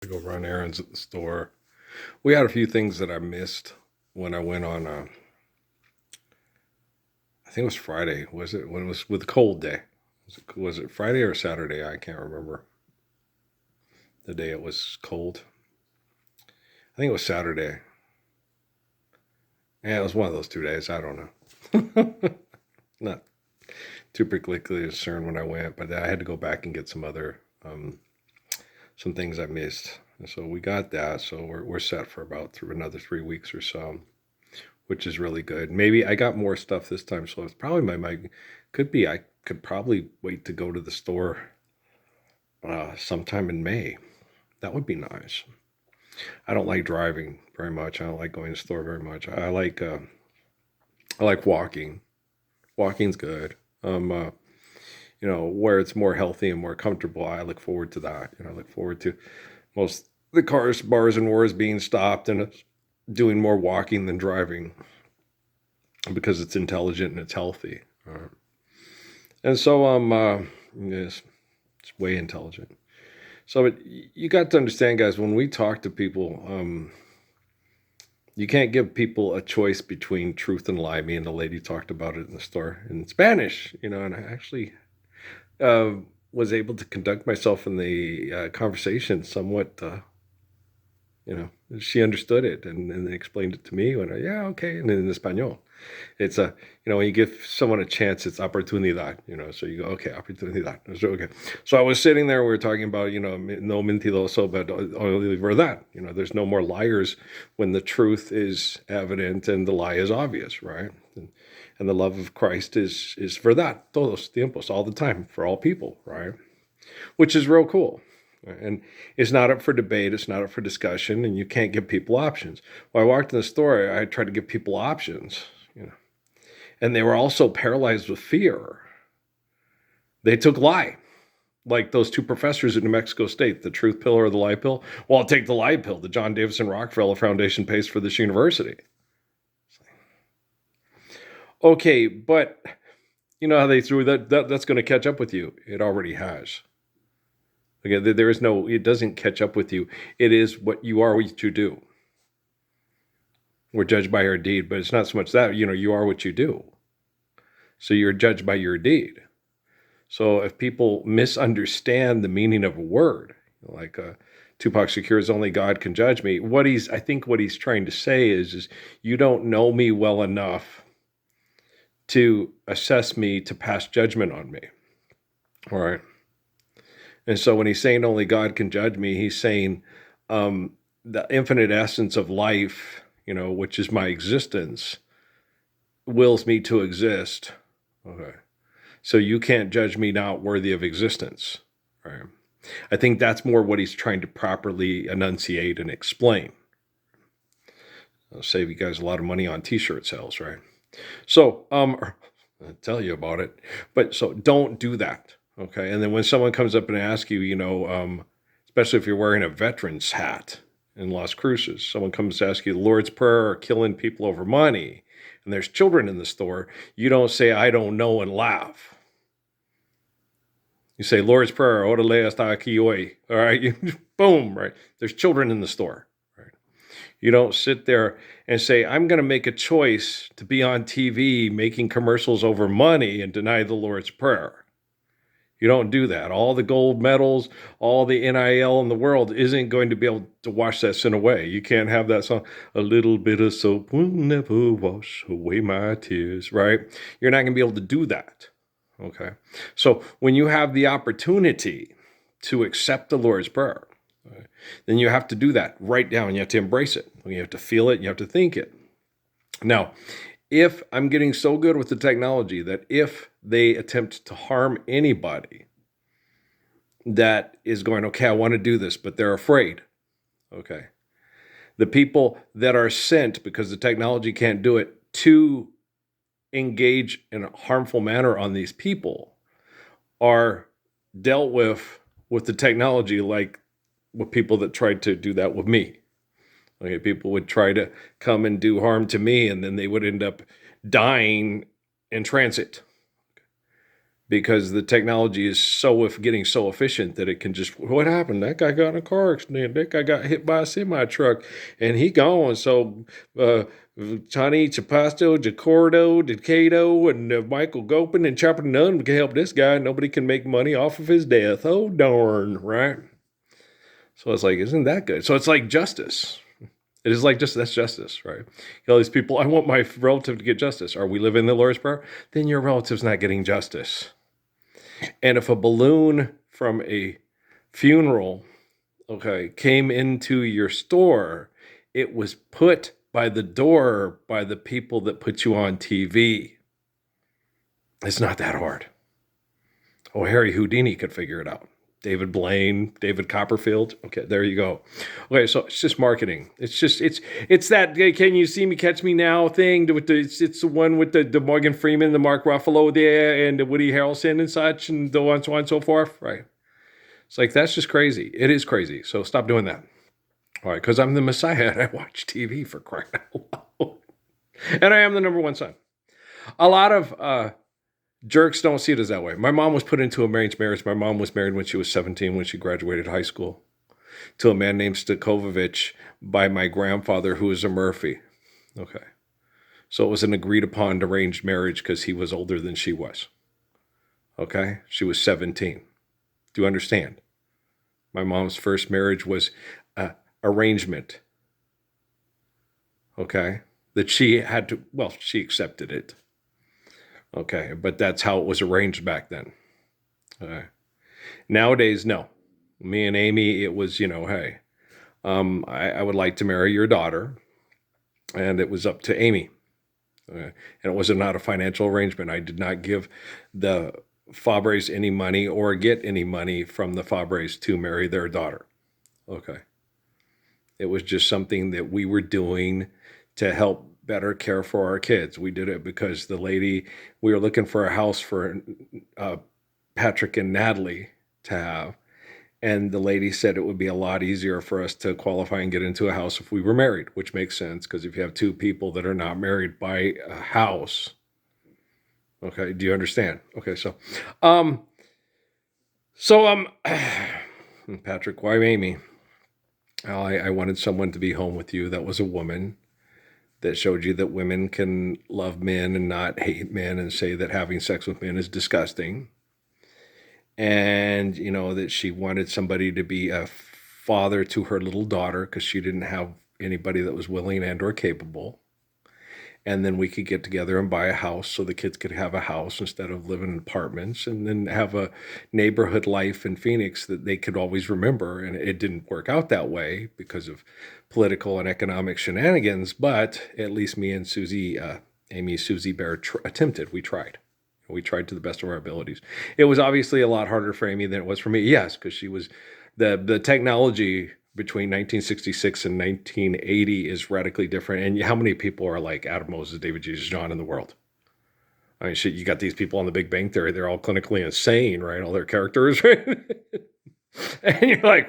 To go run errands at the store. We had a few things that I missed when I went on. I think it was Friday. Was it when it was with cold day? Was it Friday or Saturday? I can't remember the day it was cold. I think it was Saturday. Yeah, it was one of those 2 days. I don't know. Not too particularly concerned when I went, but I had to go back and get some other some things I missed. And so we got that. So we're set for about through another 3 weeks or so, which is really good. Maybe I got more stuff this time, so it's probably my could be I could probably wait to go to the store sometime in May. That would be nice. I don't like driving very much. I don't like going to the store very much. I like walking. Walking's good. Where it's more healthy and more comfortable. I look forward to that. I look forward to most the cars, bars, and wars being stopped and it's doing more walking than driving because it's intelligent and it's healthy. And so yes, it's way intelligent. So but you got to understand, guys, when we talk to people, you can't give people a choice between truth and lie. Me and the lady talked about it in the store in Spanish, and I actually uh, was able to conduct myself in the conversation somewhat. She understood it and then explained it to me. When yeah, okay, and then in Espanol. It's when you give someone a chance, it's oportunidad. So you go, okay, oportunidad. So, okay. So I was sitting there, we were talking about, no mentiroso, but only verdad. There's no more liars when the truth is evident and the lie is obvious, right? And the love of Christ is verdad, todos tiempos, all the time, for all people, right? Which is real cool. And it's not up for debate, it's not up for discussion, and you can't give people options. When I walked in the store, I tried to give people options, and they were also paralyzed with fear. They took lie, like those two professors at New Mexico State, the truth pill or the lie pill. Well, I'll take the lie pill. The John Davison Rockefeller Foundation pays for this university. Okay, but you know how they threw that's going to catch up with you. It already has. Again, it doesn't catch up with you. It is what you are, what you do. We're judged by our deed, but it's not so much that, you are what you do. So you're judged by your deed. So if people misunderstand the meaning of a word, like Tupac Shakur's "Only God Can Judge Me," I think what he's trying to say is you don't know me well enough to assess me to pass judgment on me. All right. And so when he's saying only God can judge me, he's saying the infinite essence of life, which is my existence, wills me to exist. Okay. So you can't judge me not worthy of existence. Right. I think that's more what he's trying to properly enunciate and explain. I'll save you guys a lot of money on t-shirt sales, right? So, I'll tell you about it. But so don't do that. Okay. And then when someone comes up and asks you, especially if you're wearing a veteran's hat in Las Cruces, someone comes to ask you the Lord's Prayer or killing people over money, and there's children in the store, you don't say, I don't know, and laugh. You say, Lord's Prayer, orale hasta aquí hoy. All right. Boom, right? There's children in the store. Right. You don't sit there and say, I'm going to make a choice to be on TV making commercials over money and deny the Lord's Prayer. You don't do that. All the gold medals, all the NIL in the world isn't going to be able to wash that sin away. You can't have that song, a little bit of soap will never wash away my tears, right? You're not going to be able to do that. Okay. So when you have the opportunity to accept the Lord's Prayer, right, then you have to do that. Write down. You have to embrace it. You have to feel it. You have to think it. Now, if I'm getting so good with the technology that if they attempt to harm anybody that is going, okay, I want to do this, but they're afraid. Okay. The people that are sent because the technology can't do it to engage in a harmful manner on these people are dealt with the technology like with people that tried to do that with me. Okay, people would try to come and do harm to me, and then they would end up dying in transit because the technology is so getting so efficient that it can just, what happened? That guy got in a car accident. That guy got hit by a semi truck, and he gone. So Tony Chapasto, Jacordo, Decato, and Michael Gopin and Chopper Nunn can help this guy. Nobody can make money off of his death. Oh darn, right? So it's like, isn't that good? So it's like justice. It is like just that's justice, right? All these people, I want my relative to get justice. Are we living the Lord's Prayer? Then your relative's not getting justice. And if a balloon from a funeral, okay, came into your store, it was put by the door by the people that put you on TV. It's not that hard. Oh, Harry Houdini could figure it out. David Blaine, David Copperfield. Okay, there you go. Okay, so it's just marketing. It's that can you see me, catch me now thing. It's the one with the Morgan Freeman, the Mark Ruffalo there, and the Woody Harrelson and such, and so on and so forth. Right? It's like that's just crazy. It is crazy. So stop doing that. All right, because I'm the Messiah and I watch TV for crying out loud, and I am the number one son. A lot of jerks don't see it as that way. My mom was put into a arranged marriage. My mom was married when she was 17, when she graduated high school, to a man named Stokovich by my grandfather, who was a Murphy. Okay. So it was an agreed upon arranged marriage because he was older than she was. Okay. She was 17. Do you understand? My mom's first marriage was arrangement. Okay. That she had to, well, she accepted it. Okay, but that's how it was arranged back then. Nowadays, no. Me and Amy, it was, hey, I would like to marry your daughter, and it was up to Amy. And it was not a financial arrangement. I did not give the Fabres any money or get any money from the Fabres to marry their daughter. Okay. It was just something that we were doing to help better care for our kids. We did it because the lady, we were looking for a house for Patrick and Natalie to have. And the lady said it would be a lot easier for us to qualify and get into a house if we were married, which makes sense because if you have two people that are not married by a house, okay, do you understand? Okay, so, Patrick, why Amy? I wanted someone to be home with you that was a woman, that showed you that women can love men and not hate men and say that having sex with men is disgusting. And, that she wanted somebody to be a father to her little daughter because she didn't have anybody that was willing and or capable. And then we could get together and buy a house so the kids could have a house instead of living in apartments, and then have a neighborhood life in Phoenix that they could always remember. And it didn't work out that way because of political and economic shenanigans, but at least me and Amy Susie Bear attempted. We tried. We tried to the best of our abilities. It was obviously a lot harder for Amy than it was for me. Yes, because she was the technology between 1966 and 1980 is radically different. And how many people are like Adam Moses, David Jesus, John in the world? I mean, shit, you got these people on the Big Bang Theory. They're all clinically insane, right? All their characters, right? And you're like,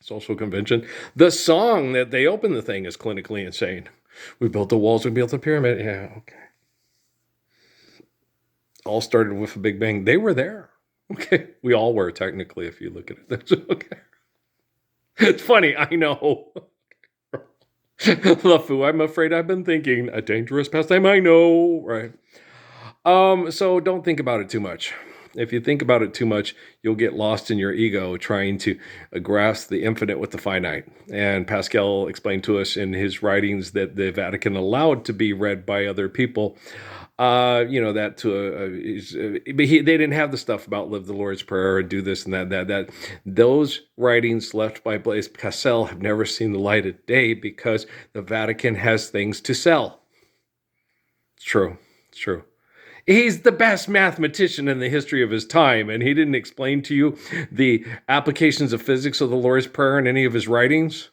social convention. The song that they open the thing is clinically insane. We built the walls, we built the pyramid. Yeah, okay. All started with a Big Bang. They were there. Okay. We all were, technically, if you look at it. That's okay. It's funny, I know. LeFou, I'm afraid I've been thinking a dangerous pastime, I know, right? So don't think about it too much. If you think about it too much, you'll get lost in your ego trying to grasp the infinite with the finite. And Pascal explained to us in his writings that the Vatican allowed to be read by other people. That they didn't have the stuff about live the Lord's Prayer and do this and that. Those writings left by Blaise Pascal have never seen the light of day because the Vatican has things to sell. It's true. He's the best mathematician in the history of his time, and he didn't explain to you the applications of physics of the Lord's Prayer in any of his writings.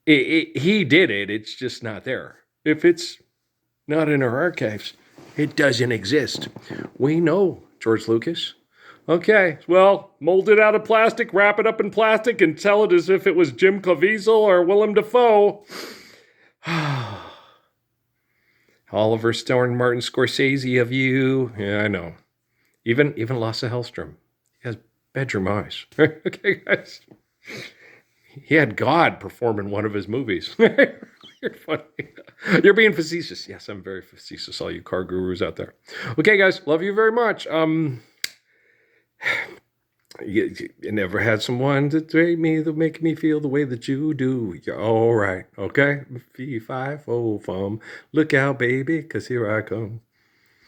He did it. It's just not there. If it's not in our archives, it doesn't exist. We know, George Lucas. Okay, well, mold it out of plastic, wrap it up in plastic, and tell it as if it was Jim Caviezel or Willem Dafoe. Oliver Stone, Martin Scorsese of you. Yeah, I know. Even Lasse Hellstrom. He has bedroom eyes. Okay, guys. He had God perform in one of his movies. You're funny. You're being facetious. Yes, I'm very facetious, all you car gurus out there. Okay, guys, love you very much. You never had someone to make me feel the way that you do. You're all right, okay? Fee, fi, fo, fum. Look out, baby, 'cause here I come.